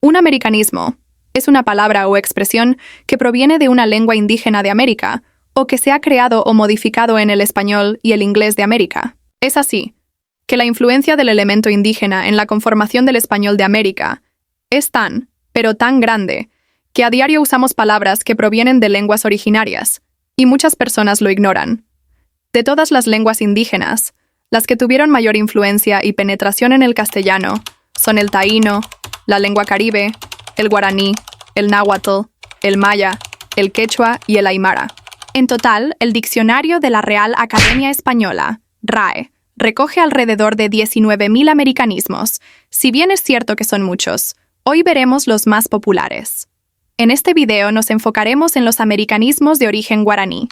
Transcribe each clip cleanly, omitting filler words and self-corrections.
Un americanismo es una palabra o expresión que proviene de una lengua indígena de América o que se ha creado o modificado en el español y el inglés de América. Es así que la influencia del elemento indígena en la conformación del español de América es tan, pero tan grande, que a diario usamos palabras que provienen de lenguas originarias, y muchas personas lo ignoran. De todas las lenguas indígenas, las que tuvieron mayor influencia y penetración en el castellano son el taíno, la lengua caribe, el guaraní, el náhuatl, el maya, el quechua y el aymara. En total, el diccionario de la Real Academia Española, RAE, recoge alrededor de 19.000 americanismos. Si bien es cierto que son muchos, hoy veremos los más populares. En este video nos enfocaremos en los americanismos de origen guaraní,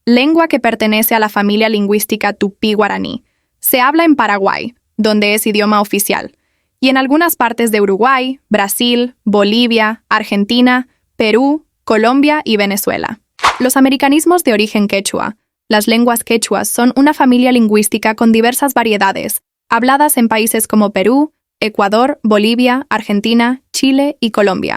lengua que pertenece a la familia lingüística tupí-guaraní. Se habla en Paraguay, donde es idioma oficial, y en algunas partes de Uruguay, Brasil, Bolivia, Argentina, Perú, Colombia y Venezuela. Los americanismos de origen quechua. Las lenguas quechuas son una familia lingüística con diversas variedades, habladas en países como Perú, Ecuador, Bolivia, Argentina, Chile y Colombia.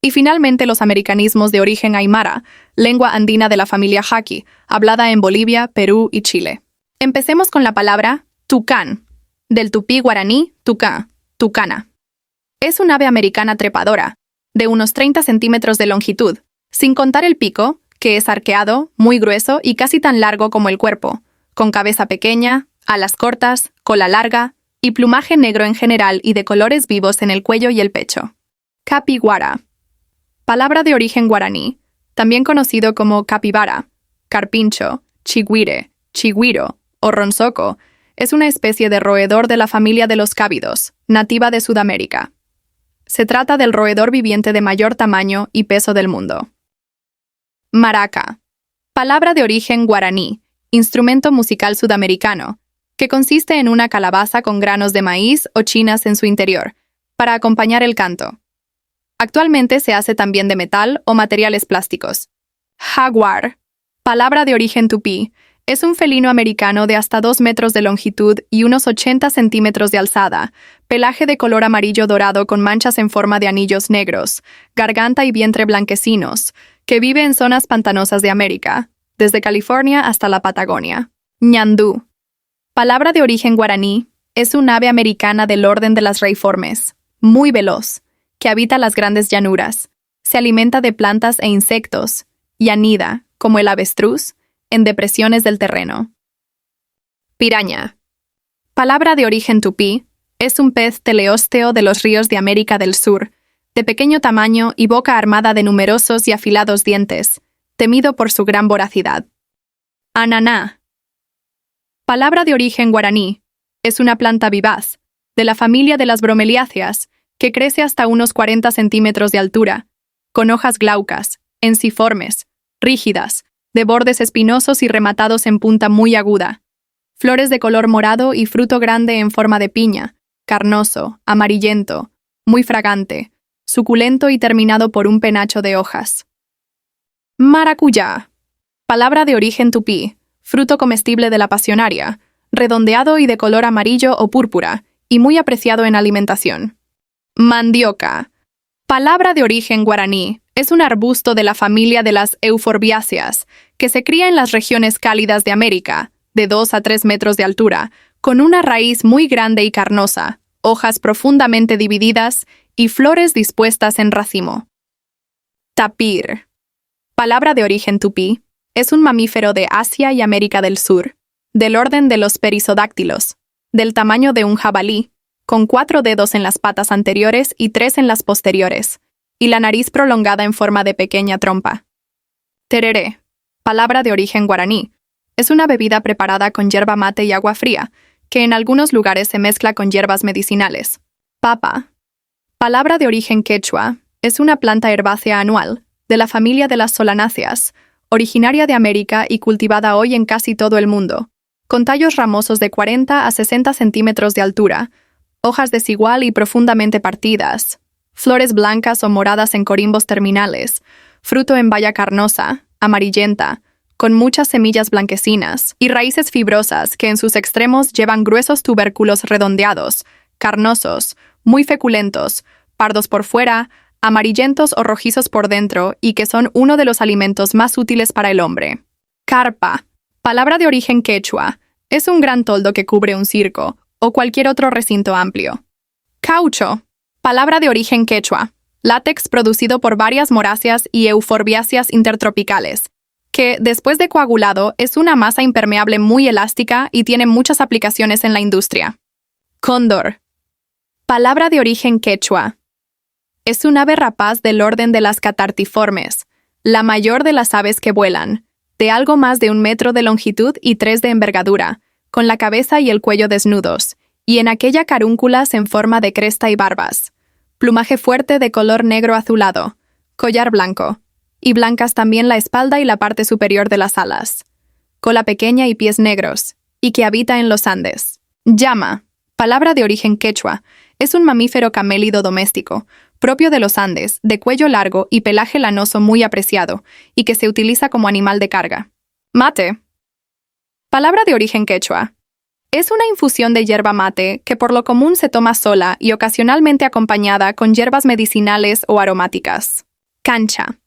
Y finalmente los americanismos de origen aymara, lengua andina de la familia Jaqui, hablada en Bolivia, Perú y Chile. Empecemos con la palabra tucán, del tupí guaraní tucá, tucana. Es un ave americana trepadora, de unos 30 centímetros de longitud, sin contar el pico, que es arqueado, muy grueso y casi tan largo como el cuerpo, con cabeza pequeña, alas cortas, cola larga y plumaje negro en general y de colores vivos en el cuello y el pecho. Capiguara. Palabra de origen guaraní, también conocido como capibara, carpincho, chigüire, chigüiro o ronzoco, es una especie de roedor de la familia de los cávidos, nativa de Sudamérica. Se trata del roedor viviente de mayor tamaño y peso del mundo. Maraca. Palabra de origen guaraní, instrumento musical sudamericano, que consiste en una calabaza con granos de maíz o chinas en su interior, para acompañar el canto. Actualmente se hace también de metal o materiales plásticos. Jaguar. Palabra de origen tupí, es un felino americano de hasta 2 metros de longitud y unos 80 centímetros de alzada, pelaje de color amarillo dorado con manchas en forma de anillos negros, garganta y vientre blanquecinos, que vive en zonas pantanosas de América, desde California hasta la Patagonia. Ñandú. Palabra de origen guaraní, es un ave americana del orden de las reiformes, muy veloz, que habita las grandes llanuras, se alimenta de plantas e insectos, y anida, como el avestruz, en depresiones del terreno. Piraña. Palabra de origen tupí, es un pez teleósteo de los ríos de América del Sur, de pequeño tamaño y boca armada de numerosos y afilados dientes, temido por su gran voracidad. Ananá. Palabra de origen guaraní, es una planta vivaz, de la familia de las bromeliáceas, que crece hasta unos 40 centímetros de altura, con hojas glaucas, ensiformes, rígidas, de bordes espinosos y rematados en punta muy aguda. Flores de color morado y fruto grande en forma de piña, carnoso, amarillento, muy fragante, suculento y terminado por un penacho de hojas. Maracuyá. Palabra de origen tupí, fruto comestible de la pasionaria, redondeado y de color amarillo o púrpura, y muy apreciado en alimentación. Mandioca. Palabra de origen guaraní, es un arbusto de la familia de las euforbiáceas, que se cría en las regiones cálidas de América, de 2 a 3 metros de altura, con una raíz muy grande y carnosa, hojas profundamente divididas y flores dispuestas en racimo. Tapir. Palabra de origen tupí, es un mamífero de Asia y América del Sur, del orden de los perisodáctilos, del tamaño de un jabalí, con 4 dedos en las patas anteriores y 3 en las posteriores, y la nariz prolongada en forma de pequeña trompa. Tereré. Palabra de origen guaraní, es una bebida preparada con yerba mate y agua fría, que en algunos lugares se mezcla con hierbas medicinales. Papa. Palabra de origen quechua, es una planta herbácea anual, de la familia de las solanáceas, originaria de América y cultivada hoy en casi todo el mundo, con tallos ramosos de 40 a 60 centímetros de altura, hojas desigual y profundamente partidas, flores blancas o moradas en corimbos terminales, fruto en baya carnosa, amarillenta, con muchas semillas blanquecinas, y raíces fibrosas que en sus extremos llevan gruesos tubérculos redondeados, carnosos, muy feculentos, pardos por fuera, amarillentos o rojizos por dentro y que son uno de los alimentos más útiles para el hombre. Carpa, palabra de origen quechua, es un gran toldo que cubre un circo o cualquier otro recinto amplio. Caucho, palabra de origen quechua, látex producido por varias moráceas y euforbiáceas intertropicales, que, después de coagulado, es una masa impermeable muy elástica y tiene muchas aplicaciones en la industria. Cóndor, palabra de origen quechua, es un ave rapaz del orden de las catartiformes, la mayor de las aves que vuelan, de algo más de 1 metro de longitud y 3 de envergadura, con la cabeza y el cuello desnudos, y en aquella carúnculas en forma de cresta y barbas. Plumaje fuerte de color negro azulado, collar blanco, y blancas también la espalda y la parte superior de las alas. Cola pequeña y pies negros, y que habita en los Andes. Llama, palabra de origen quechua, es un mamífero camélido doméstico, propio de los Andes, de cuello largo y pelaje lanoso muy apreciado, y que se utiliza como animal de carga. Mate, palabra de origen quechua, es una infusión de yerba mate que por lo común se toma sola y ocasionalmente acompañada con hierbas medicinales o aromáticas. Cancha,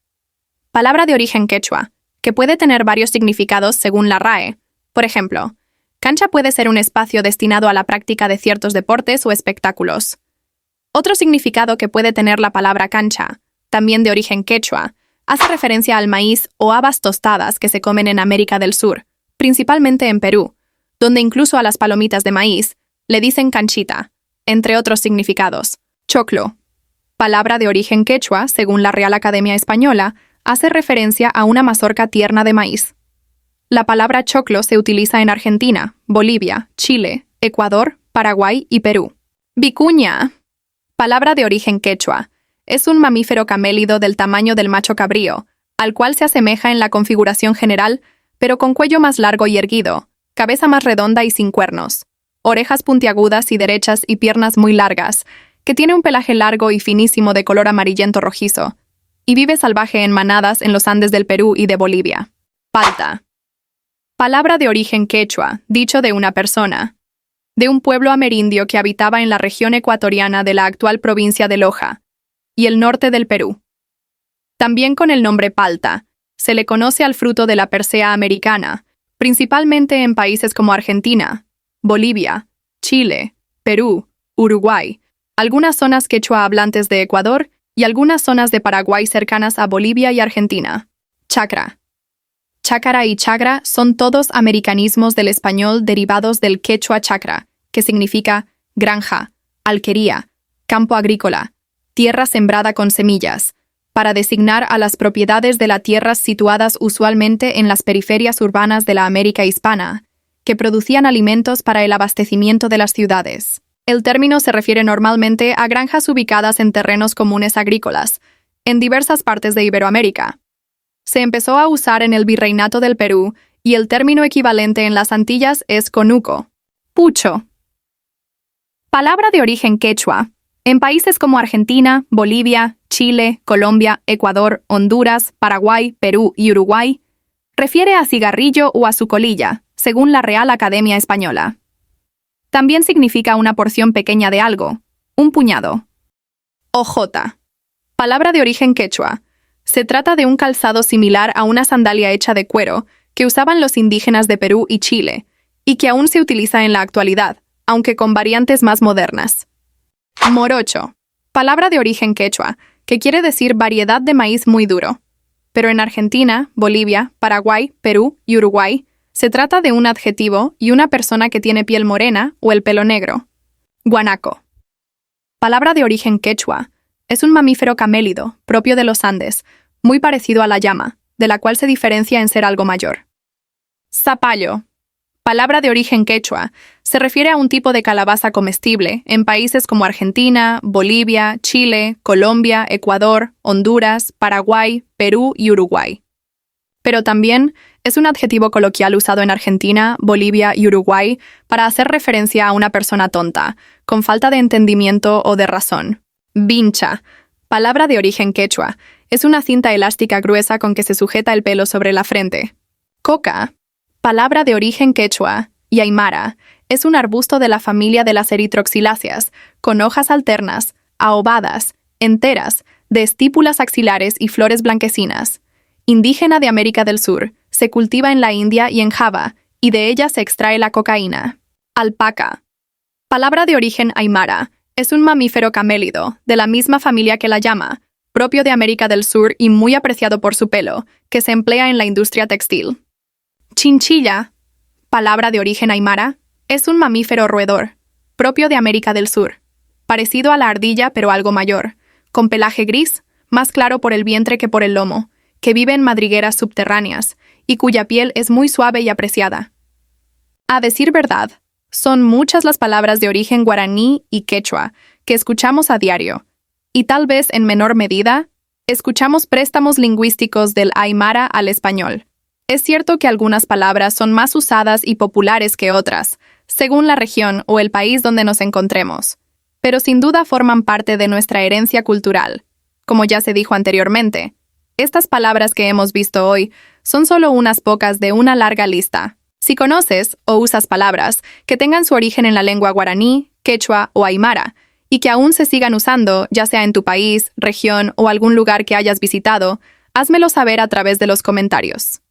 palabra de origen quechua, que puede tener varios significados según la RAE. Por ejemplo, cancha puede ser un espacio destinado a la práctica de ciertos deportes o espectáculos. Otro significado que puede tener la palabra cancha, también de origen quechua, hace referencia al maíz o habas tostadas que se comen en América del Sur, principalmente en Perú, donde incluso a las palomitas de maíz le dicen canchita, entre otros significados. Choclo, palabra de origen quechua, según la Real Academia Española, hace referencia a una mazorca tierna de maíz. La palabra choclo se utiliza en Argentina, Bolivia, Chile, Ecuador, Paraguay y Perú. Vicuña, palabra de origen quechua, es un mamífero camélido del tamaño del macho cabrío, al cual se asemeja en la configuración general, pero con cuello más largo y erguido, cabeza más redonda y sin cuernos, orejas puntiagudas y derechas y piernas muy largas, que tiene un pelaje largo y finísimo de color amarillento rojizo, y vive salvaje en manadas en los Andes del Perú y de Bolivia. Palta, palabra de origen quechua, dicho de una persona, de un pueblo amerindio que habitaba en la región ecuatoriana de la actual provincia de Loja, y el norte del Perú. También con el nombre palta, se le conoce al fruto de la persea americana, principalmente en países como Argentina, Bolivia, Chile, Perú, Uruguay, algunas zonas quechua hablantes de Ecuador y algunas zonas de Paraguay cercanas a Bolivia y Argentina. Chacra. Chácara y chagra son todos americanismos del español derivados del quechua chacra, que significa granja, alquería, campo agrícola, tierra sembrada con semillas, para designar a las propiedades de las tierras situadas usualmente en las periferias urbanas de la América hispana, que producían alimentos para el abastecimiento de las ciudades. El término se refiere normalmente a granjas ubicadas en terrenos comunes agrícolas, en diversas partes de Iberoamérica. Se empezó a usar en el Virreinato del Perú y el término equivalente en las Antillas es conuco. Pucho. Palabra de origen quechua. En países como Argentina, Bolivia, Chile, Colombia, Ecuador, Honduras, Paraguay, Perú y Uruguay, refiere a cigarrillo o a su colilla, según la Real Academia Española. También significa una porción pequeña de algo, un puñado. Ojota. Palabra de origen quechua. Se trata de un calzado similar a una sandalia hecha de cuero que usaban los indígenas de Perú y Chile, y que aún se utiliza en la actualidad, aunque con variantes más modernas. Morocho. Palabra de origen quechua, que quiere decir variedad de maíz muy duro. Pero en Argentina, Bolivia, Paraguay, Perú y Uruguay, se trata de un adjetivo y una persona que tiene piel morena o el pelo negro. Guanaco. Palabra de origen quechua. Es un mamífero camélido, propio de los Andes, muy parecido a la llama, de la cual se diferencia en ser algo mayor. Zapallo. Palabra de origen quechua, se refiere a un tipo de calabaza comestible en países como Argentina, Bolivia, Chile, Colombia, Ecuador, Honduras, Paraguay, Perú y Uruguay. Pero también es un adjetivo coloquial usado en Argentina, Bolivia y Uruguay para hacer referencia a una persona tonta, con falta de entendimiento o de razón. Vincha. Palabra de origen quechua, es una cinta elástica gruesa con que se sujeta el pelo sobre la frente. Coca. Palabra de origen quechua y aymara, es un arbusto de la familia de las eritroxiláceas, con hojas alternas, aovadas enteras, de estípulas axilares y flores blanquecinas. Indígena de América del Sur, se cultiva en la India y en Java, y de ella se extrae la cocaína. Alpaca. Palabra de origen aymara, es un mamífero camélido, de la misma familia que la llama, propio de América del Sur y muy apreciado por su pelo, que se emplea en la industria textil. Chinchilla. Palabra de origen aymara, es un mamífero roedor, propio de América del Sur, parecido a la ardilla pero algo mayor, con pelaje gris, más claro por el vientre que por el lomo, que vive en madrigueras subterráneas y cuya piel es muy suave y apreciada. A decir verdad, son muchas las palabras de origen guaraní y quechua que escuchamos a diario, y tal vez en menor medida, escuchamos préstamos lingüísticos del aymara al español. Es cierto que algunas palabras son más usadas y populares que otras, según la región o el país donde nos encontremos, pero sin duda forman parte de nuestra herencia cultural. Como ya se dijo anteriormente, estas palabras que hemos visto hoy son solo unas pocas de una larga lista. Si conoces o usas palabras que tengan su origen en la lengua guaraní, quechua o aymara, y que aún se sigan usando, ya sea en tu país, región o algún lugar que hayas visitado, házmelo saber a través de los comentarios.